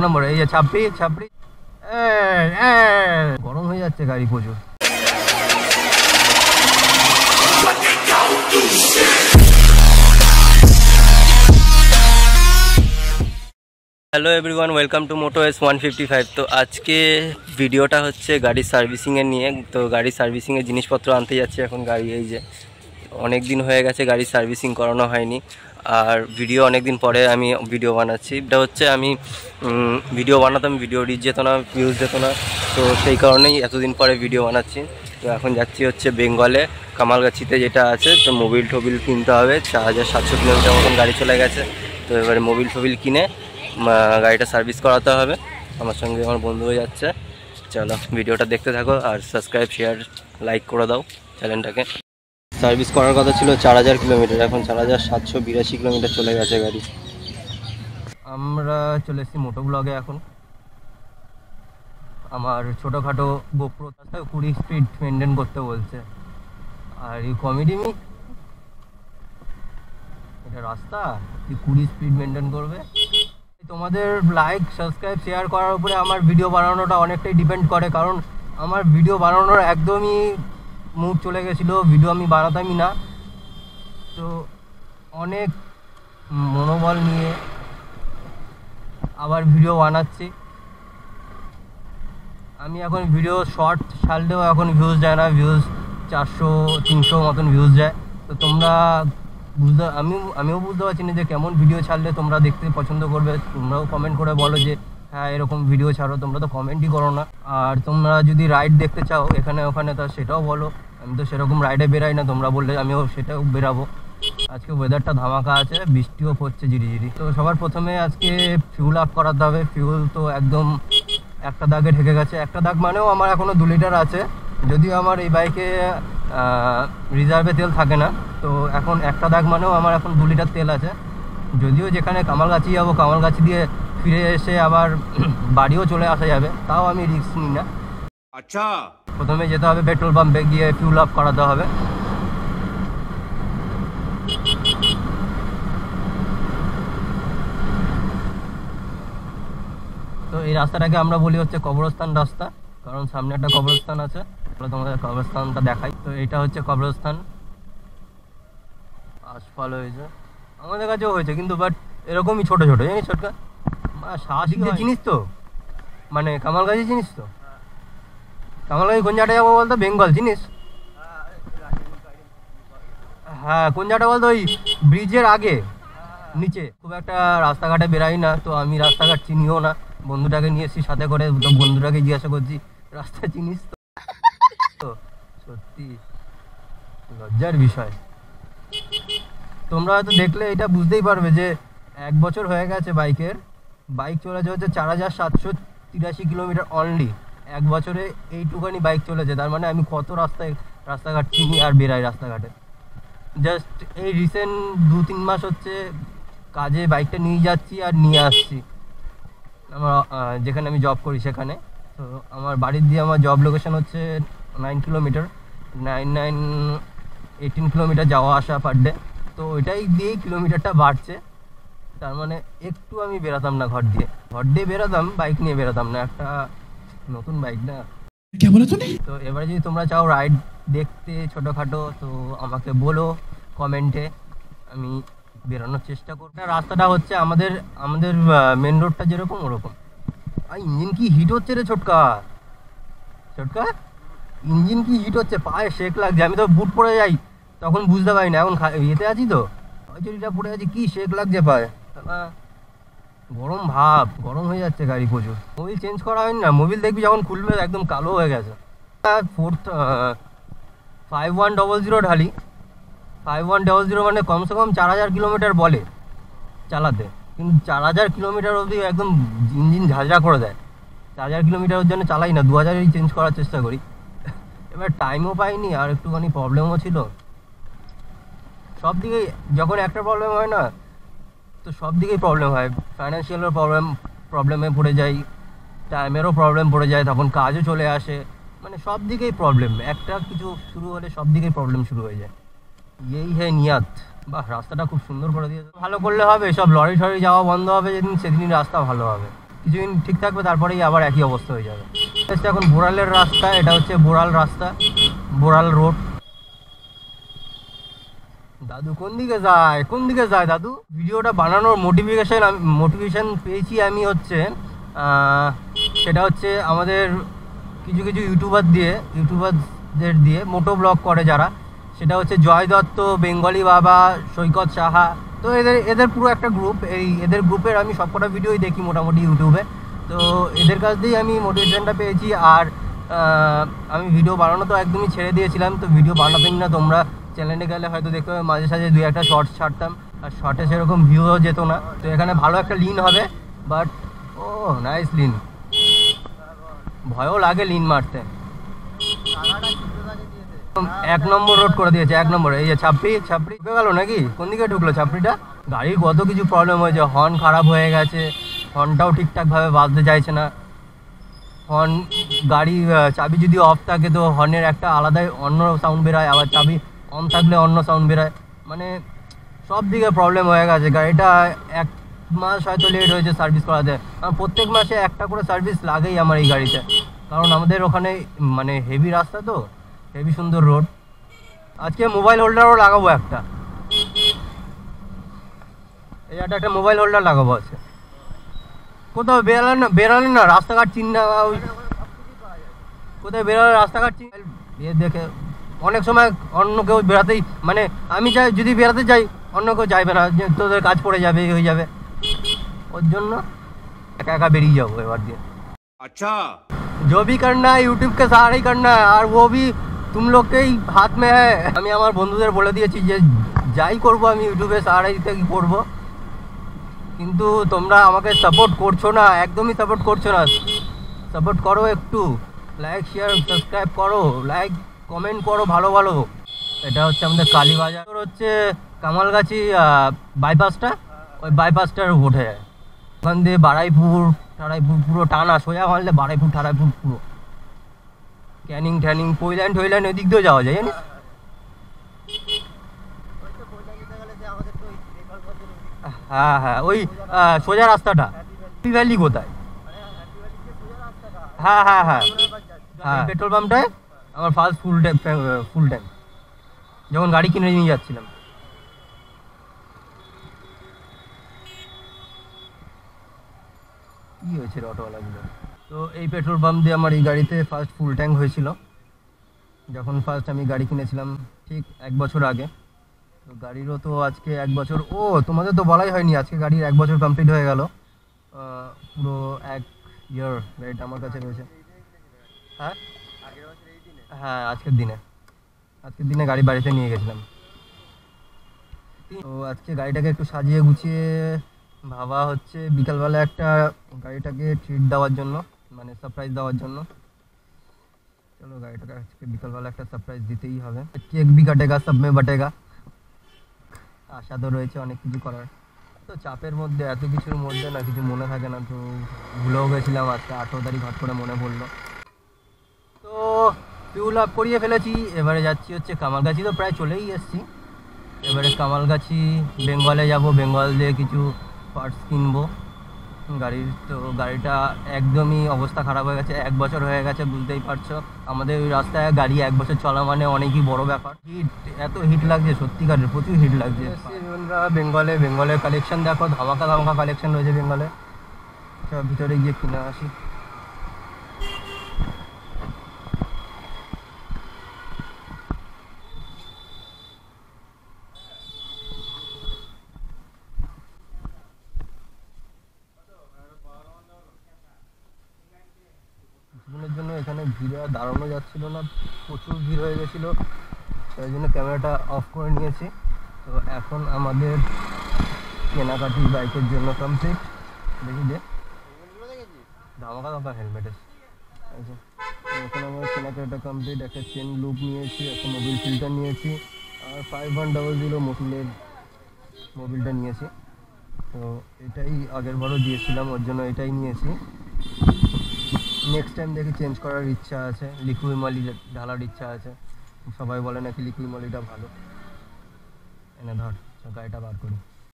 নম্বর, এই যে ছাপড়ি ছাপড়ি, গরম হয়ে যাচ্ছে গাড়ি প্রচুর। Hello everyone, welcome to moto S 155। তো আজকে ভিডিওটা হচ্ছে গাড়ির সার্ভিসিংয়ে নিয়ে। তো গাড়ির সার্ভিসিংয়ের জিনিসপত্র আনতে যাচ্ছি এখন। গাড়ি এই যে অনেক দিন হয়ে গেছে গাড়ির সার্ভিসিং করানো হয়নি, আর ভিডিও অনেক দিন পরে আমি ভিডিও বানাচ্ছি। এটা হচ্ছে আমি ভিডিও বানাতাম, ভিডিও রিচ যেত না, ভিউজ যেত না, তো সেই কারণেই এতদিন পরে ভিডিও বানাচ্ছি। তো এখন যাচ্ছি হচ্ছে বেঙ্গলে, কামালগাছিতে যেটা আছে। তো মোবিল টোবিল কিনতে হবে, 4700 কিলোমিটার মতন গাড়ি চলে গেছে। তো এবারে মোবিল টোবিল কিনে গাড়িটা সার্ভিস করাতে হবে। আমার সঙ্গে আমার বন্ধুও যাচ্ছে। চলো ভিডিওটা দেখতে থাকো, আর সাবস্ক্রাইব শেয়ার লাইক করে দাও চ্যানেলটাকে। সার্ভিস করার কথা ছিল 4000 কিলোমিটার, এখন 4782 কিলোমিটার চলে গেছে গাড়ি। আমরা চলে এসেছি মোটো ব্লগে। এখন আমার ছোটোখাটো গোপ্রো 20 স্পিড মেনটেন করতে বলছে, আর এই কমেডি এটা রাস্তা 20 স্পিড মেনটেন করবে। তোমাদের লাইক সাবস্ক্রাইব শেয়ার করার উপরে আমার ভিডিও বানানোটা অনেকটাই ডিপেন্ড করে, কারণ আমার ভিডিও বানানোর একদমই মুড চলে গেছিলো, ভিডিও আমি বানাতামই না। তো অনেক মনোবল নিয়ে আবার ভিডিও বানাচ্ছি। আমি এখন ভিডিও শর্ট ছাড়লেও এখন ভিউজ যায় না, ভিউজ 400-300 মতন ভিউজ যায়। তো তোমরা আমিও বুঝতে পারছি না যে কেমন ভিডিও ছাড়লে তোমরা দেখতে পছন্দ করবে। তোমরাও কমেন্ট করে বলো যে হ্যাঁ এরকম ভিডিও ছাড়ো, তোমরা তো কমেন্টই করো না। আর তোমরা যদি রাইড দেখতে চাও এখানে ওখানে, তা সেটাও বলো। আমি তো সেরকম রাইডে বেরাই না, তোমরা বললে আমিও সেটাও বেরাবো। আজকে ওয়েদারটা ধামাকা আছে, বৃষ্টিও পড়ছে ঝিরিঝিরি। তো সবার প্রথমে আজকে ফিউল আপ করাতে হবে। ফিউল তো একদম একটা দাগে ঢেকে গেছে। একটা দাগ মানেও আমার এখনও 2 লিটার আছে, যদিও আমার এই বাইকে রিজার্ভে তেল থাকে না। তো এখন একটা দাগ মানেও আমার এখন 2 লিটার তেল আছে। যদিও যেখানে কামালগাছি যাবো, কামালগাছি দিয়ে ফিরে এসে আবার বাড়িও চলে আসা যাবে, তাও আমি রিস্ক নিই না। আচ্ছা, প্রথমে যেতে হবে পেট্রোল পাম্পে, গিয়ে ফিউল আপ করাতে হবে। তো এই রাস্তাটাকে আমরা বলি হচ্ছে কবরস্থান রাস্তা, কারণ সামনে একটা কবরস্থান আছে। তোমাদের কবরস্থানটা দেখাই। তো এটা হচ্ছে কবরস্থান, আশফল হয়েছে, আমাদের কাছেও হয়েছে, কিন্তু বাট এরকমই ছোট ছোট, জানিস ছোটকা সাহসিক জিনিস। তো মানে কামালগাছি জিনিস, তো কামালগাছি কোন জায়গাটা যাবো বলতো? বেঙ্গল জিনিস। হ্যাঁ কোন জায়গাটা বলতো? ওই ব্রিজের আগে নিচে। খুব একটা রাস্তাঘাটে বেরাই না, তো আমি রাস্তাঘাট চিনিও না। বন্ধুটাকে নিয়ে এসেছি সাথে করে, তো বন্ধুটাকে জিজ্ঞাসা করছি রাস্তা চিনিস তো? সত্যি লজ্জার বিষয়। তোমরা হয়তো দেখলে এটা বুঝতেই পারবে যে 1 বছর হয়ে গেছে বাইক চলেছে হচ্ছে 4783 কিলোমিটার অনলি। 1 বছরে এইটুখানি বাইক চলেছে, তার মানে আমি কত রাস্তাঘাট চিনি আর বেরাই রাস্তাঘাটে। জাস্ট এই রিসেন্ট 2-3 মাস হচ্ছে কাজে বাইকটা নিয়ে যাচ্ছি আর নিয়ে আসছি আমার যেখানে আমি জব করি সেখানে। তো আমার বাড়ির দিয়ে আমার জব লোকেশন হচ্ছে 9 কিলোমিটার, 18 কিলোমিটার যাওয়া আসা পার ডে। তো ওইটাই দিয়েই কিলোমিটারটা বাড়ছে, তার মানে একটু আমি বেরাতাম না ঘর দিয়ে বেরাতাম, বাইক নিয়ে বেরাতাম না। একটা নতুন বাইক না, কে বলে তুমি? তো এবারে যদি তোমরা চাও রাইড দেখতে ছোটোখাটো, তো আমাকে বলো কমেন্টে, আমি বেরোনোর চেষ্টা করব। রাস্তাটা হচ্ছে আমাদের মেন রোডটা যেরকম ওরকম। আর ইঞ্জিন কি হিট হচ্ছে রে ছোটকা, ইঞ্জিন কি হিট হচ্ছে, পায়ে শেক লাগছে। আমি তো বুট পরে যাই তখন বুঝতে পারি না, এখন ইয়েতে আছি তো চুরিটা পরে আছি, কি শেক লাগছে পায়ে। গরম হয়ে যাচ্ছে গাড়ি প্রচুর। মোবিল চেঞ্জ করা হয়নি না, মোবিল দেখবি যখন খুলবে একদম কালো হয়ে গেছে। 5100 ঢালি, 5100 মানে কমসে কম 4000 কিলোমিটার বলে চালাতে, কিন্তু 4000 কিলোমিটার অবধি একদম ইঞ্জিন ঝাঁঝরা করে দেয়। 4000 কিলোমিটারের জন্য চালাই না, 2000-এই চেঞ্জ করার চেষ্টা করি। এবার টাইমও পাইনি, আর একটুখানি প্রবলেমও ছিল সব দিকেই। যখন একটা প্রবলেম হয় না, তো সব দিকেই প্রবলেম হয়। ফাইন্যান্সিয়ালের প্রবলেমে পড়ে যাই, টাইমেরও প্রবলেম পড়ে যায়, তখন কাজও চলে আসে, মানে সব দিকেই প্রবলেম। একটা কিছু শুরু হলে সব দিকেই প্রবলেম শুরু হয়ে যায়। এই হ্যাঁ নিয়াত। বাহ, রাস্তাটা খুব সুন্দর করে দিয়েছে। ভালো করলে হবে, সব লরি ঠরি যাওয়া বন্ধ হবে যেদিন, সেদিনই রাস্তা ভালো হবে। কিছুদিন ঠিক থাকবে, তারপরেই আবার একই অবস্থা হয়ে যাবে। এখন বোড়ালের রাস্তা, এটা হচ্ছে বোড়াল রাস্তা, বোড়াল রোড। দাদু কোন দিকে যায়, কোন দিকে যায় দাদু? ভিডিওটা বানানোর মোটিভেশন পেয়েছি আমি হচ্ছে সেটা হচ্ছে আমাদের কিছু কিছু ইউটিউবারদের দিয়ে মোটো ব্লগ করে যারা, সেটা হচ্ছে জয় দত্ত, বেঙ্গলি বাবা, সৈকত সাহা। তো এদের পুরো একটা গ্রুপ, এদের গ্রুপের আমি সবকটা ভিডিওই দেখি মোটামুটি ইউটিউবে। তো এদের কাছ দিয়েই আমি মোটিভেশনটা পেয়েছি। আর আমি ভিডিও বানানো তো একদমই ছেড়ে দিয়েছিলাম, তো ভিডিও বানাতেন না। তোমরা চ্যানেলে গেলে হয়তো দেখতে পাবে মাঝে সাঝে 2-1 শর্টস ছাড়তাম, আর শর্টে সেরকম ভিউও যেত না। তো এখানে ভালো একটা লিন হবে, বাট ও নাইস লিন, ভয়ও লাগে লিন মারতে। 1 নম্বর রোড করে দিয়েছে, 1 নম্বর। এই যে ছাপড়ি ঢুকে গেল নাকি? কোন দিকে ঢুকলো ছাপড়িটা? গাড়ির কত কিছু প্রবলেম হয়েছে, হর্ন খারাপ হয়ে গেছে, হর্নটাও ঠিকঠাকভাবে বাজতে চাইছে না। হর্ন, গাড়ি চাবি যদি অফ থাকে তো হর্নের একটা আলাদাই অন্য সাউন্ড বেরোয়, আবার চাবি অন থাকলে অন্য সাউন্ড বেরোয়। মানে সব দিকে প্রবলেম হয়ে গেছে। গাড়িটা 1 মাস হয়তো লেট হয়েছে সার্ভিস করাতে। কারণ প্রত্যেক মাসে একটা করে সার্ভিস লাগেই আমার এই গাড়িতে, কারণ আমাদের ওখানে মানে হেভি রাস্তা তো, হেভি সুন্দর রোড। আজকে মোবাইল হোল্ডারও লাগাবো একটা, এই একটা মোবাইল হোল্ডার লাগাবো আছে। কোথাও বেরালে না রাস্তাঘাট চিন্তা, ওই কোথায় বেরোলে রাস্তাঘাট দেখে অনেক সময় অন্য কেউ বেড়াতেই, মানে আমি চাই যদি বেড়াতে যাই অন্য কেউ চাইবে না, যে তোদের কাজ পড়ে যাবে, হয়ে যাবে, ওর জন্য একা একা বেরিয়ে যাবো এবার দিয়ে। अच्छा जो भी करना है यूट्यूब के सहारे ही करना है, और वो भी तुम लोग के ही हाथ में है। আমি আমার বন্ধুদের বলে দিয়েছি যে যাই করবো আমি ইউটিউবের সাহারাই থেকে করবো, কিন্তু তোমরা আমাকে সাপোর্ট করছো না, একদমই সাপোর্ট করছো না। সাপোর্ট করো, একটু লাইক শেয়ার সাবস্ক্রাইব করো, লাইক কমেন্ট করো ভালো ভালো। এটা হচ্ছে আমাদের কালীবাজার, হচ্ছে কামালগাছি বাইপাসটা, ওই বাইপাসটার উঠে যায় ওখান দিয়ে বারাইপুর পুরো টানা সোজা মারলে বারাইপুর পুরো ক্যানিং ট্যানিং পৈল্যান্ড ওই দিক দিয়েও যাওয়া যায় জানিস। হ্যাঁ হ্যাঁ, ওই সোজা রাস্তাটা। হ্যাপি ভ্যালি কোথায়? হ্যাঁ হ্যাঁ হ্যাঁ হ্যাঁ, পেট্রোল পাম্পটায় আমার ফার্স্ট ফুল ট্যাঙ্ক যখন গাড়ি কিনে নিয়ে যাচ্ছিলাম। কি হয়েছে অটোওয়ালাগুলো? তো এই পেট্রোল পাম্প দিয়ে আমার এই গাড়িতে ফার্স্ট ফুল ট্যাঙ্ক হয়েছিল যখন ফার্স্ট আমি গাড়ি কিনেছিলাম, ঠিক 1 বছর আগে। তো গাড়িরও তো আজকে 1 বছর। ও তোমাদের তো বলাই হয়নি, আজকে গাড়ির 1 বছর কমপ্লিট হয়ে গেল, পুরো 1 ইয়ার গাড়িটা আমার কাছে রয়েছে। হ্যাঁ হ্যাঁ, আজকের দিনে গাড়ি বাড়িতে নিয়ে গেছিলাম। তো আজকে গাড়িটাকে একটু সাজিয়ে গুছিয়ে ভাবা হচ্ছে বিকালবেলা একটা গাড়িটাকে ট্রিট দেওয়ার জন্য, মানে সারপ্রাইজ দেওয়ার জন্য। চলো গাড়িটাকে আজকে বিকালবেলা একটা সারপ্রাইজ দিতেই হবে। কেক ভি কাটেগা, সব মে বটেগা, আশা তো রয়েছে অনেক কিছু করার। তো চাপের মধ্যে, এত কিছুর মধ্যে না কিছু মনে থাকে না, তো ভুলেও গেছিলাম। আজকে 18 তারিখ হট করে মনে পড়লো। তো ফিউল আপ করিয়ে ফেলেছি, এবারে যাচ্ছি হচ্ছে কামালগাছি। তো প্রায় চলেই এসেছি। এবারে কামালগাছি বেঙ্গলে যাব, বেঙ্গল দিয়ে কিছু পার্টস কিনবো গাড়ির। তো গাড়িটা একদমই অবস্থা খারাপ হয়ে গেছে, 1 বছর হয়ে গেছে, বুঝতেই পারছো। আমাদের ওই রাস্তায় গাড়ি 1 বছর চলা মানে অনেকই বড় ব্যাপার। এত হিট লাগছে, সত্যিকারের প্রচুর হিট লাগছে। বেঙ্গলের কালেকশন দেখো, ধামাকা কালেকশন রয়েছে বেঙ্গলে। সব ভিতরে গিয়ে কিনে আসি। কিছুদিনের জন্য এখানে ভিড়ে দাঁড়ানো যাচ্ছিল না, প্রচুর ভিড় হয়ে গেছিলো, তাই জন্য ক্যামেরাটা অফ করে নিয়েছি। তো এখন আমাদের কেনাকাটি বাইকের জন্য কমপ্লিট। দেখি যে ধামাকা হেলমেট আছে। এখন আমার কেনাকাটা কমপ্লিট। একটা চেন লুপ নিয়েছি, একটা মোবিল ফিল্টার নিয়েছি, আর 5100 মোবিলের মোবিলটা নিয়েছি। তো এটাই আগের বারও দিয়েছিলাম, ওর জন্য এটাই নিয়েছি। নেক্সট টাইম দেখি চেঞ্জ করার ইচ্ছা আছে, লিকুইড মলি ঢালার ইচ্ছা আছে। সবাই বলে নাকি লিকুইড মলিটা ভালো। এনে ধর গাড়িটা বার করি।